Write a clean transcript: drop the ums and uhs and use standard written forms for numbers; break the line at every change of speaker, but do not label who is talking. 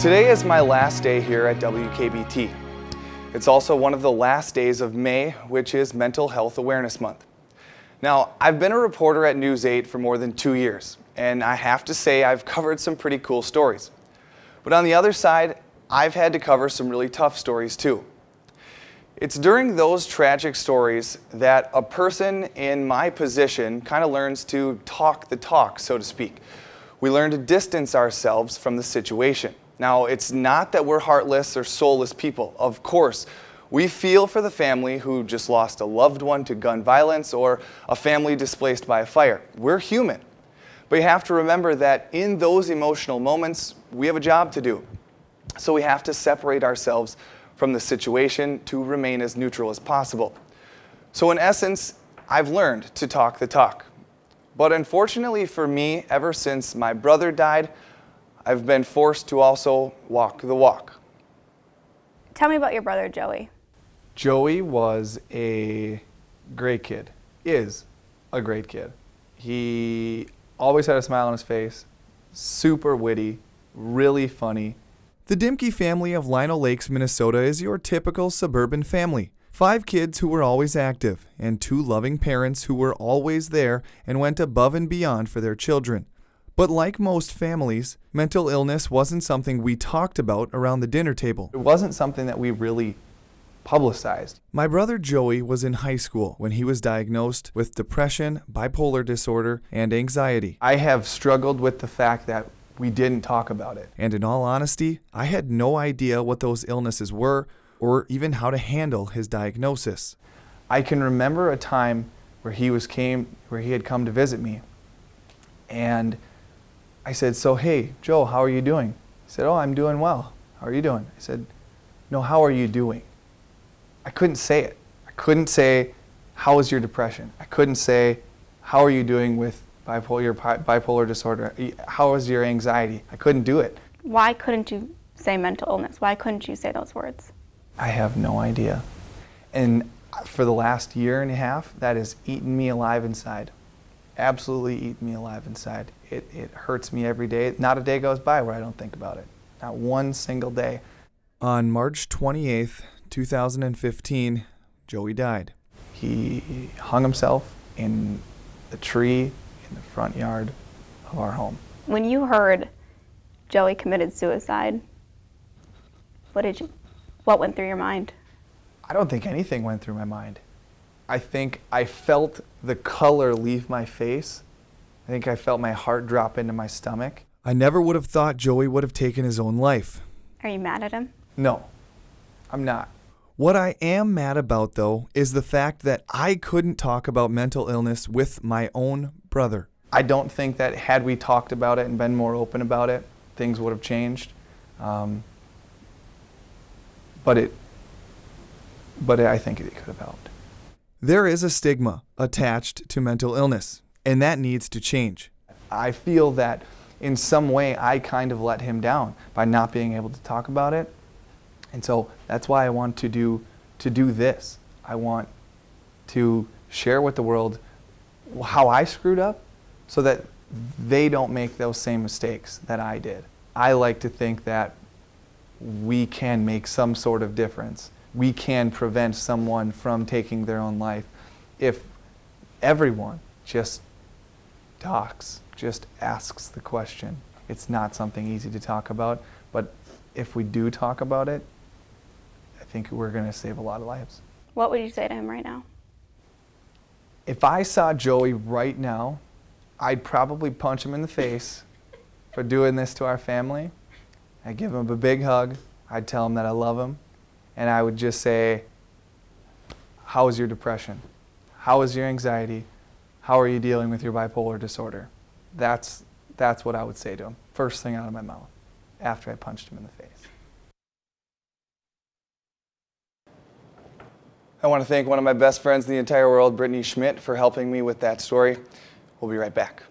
Today is my last day here at WKBT. It's also one of the last days of May, which is Mental Health Awareness Month. Now, I've been a reporter at News 8 for more than 2 years, and I have to say I've covered some pretty cool stories. But on the other side, I've had to cover some really tough stories too. It's during those tragic stories that a person in my position kind of learns to talk the talk, so to speak. We learn to distance ourselves from the situation. Now, it's not that we're heartless or soulless people. Of course, we feel for the family who just lost a loved one to gun violence or a family displaced by a fire. We're human. But you have to remember that in those emotional moments, we have a job to do. So we have to separate ourselves from the situation to remain as neutral as possible. So in essence, I've learned to talk the talk. But unfortunately for me, ever since my brother died, I've been forced to also walk the walk.
Tell me about your brother, Joey.
Joey was a great kid, is a great kid. He always had a smile on his face, super witty, really funny.
The Dimke family of Lino Lakes, Minnesota is your typical suburban family. 5 kids who were always active, and 2 loving parents who were always there and went above and beyond for their children. But like most families, mental illness wasn't something we talked about around the dinner table.
It wasn't something that we really publicized.
My brother Joey was in high school when he was diagnosed with depression, bipolar disorder, and anxiety.
I have struggled with the fact that we didn't talk about it.
And in all honesty, I had no idea what those illnesses were or even how to handle his diagnosis.
I can remember a time where he had come to visit me, and I said, "So hey, Joe, how are you doing?" He said, "Oh, I'm doing well. How are you doing?" I said, "No, how are you doing?" I couldn't say it. I couldn't say, "How is your depression?" I couldn't say, "How are you doing with bipolar disorder? How is your anxiety?" I couldn't do it.
Why couldn't you say mental illness? Why couldn't you say those words?
I have no idea. And for the last year and a half, that has eaten me alive inside. Absolutely eaten me alive inside. It hurts me every day. Not a day goes by where I don't think about it. Not one single day.
On March 28th, 2015, Joey died.
He hung himself in a tree in the front yard of our home.
When you heard Joey committed suicide, what went through your mind?
I don't think anything went through my mind. I think I felt the color leave my face. I think I felt my heart drop into my stomach.
I never would have thought Joey would have taken his own life.
Are you mad at him?
No, I'm not.
What I am mad about, though, is the fact that I couldn't talk about mental illness with my own brother.
I don't think that had we talked about it and been more open about it, things would have changed. But I think it could have helped.
There is a stigma attached to mental illness, and that needs to change.
I feel that in some way I kind of let him down by not being able to talk about it. And so that's why I want to do this. I want to share with the world how I screwed up so that they don't make those same mistakes that I did. I like to think that we can make some sort of difference. We can prevent someone from taking their own life if everyone just talks, just asks the question. It's not something easy to talk about, but if we do talk about it, I think we're going to save a lot of lives.
What would you say to him right now?
If I saw Joey right now, I'd probably punch him in the face for doing this to our family. I'd give him a big hug. I'd tell him that I love him. And I would just say, how is your depression? How is your anxiety? How are you dealing with your bipolar disorder? That's what I would say to him, first thing out of my mouth, after I punched him in the face. I want to thank one of my best friends in the entire world, Brittany Schmidt, for helping me with that story. We'll be right back.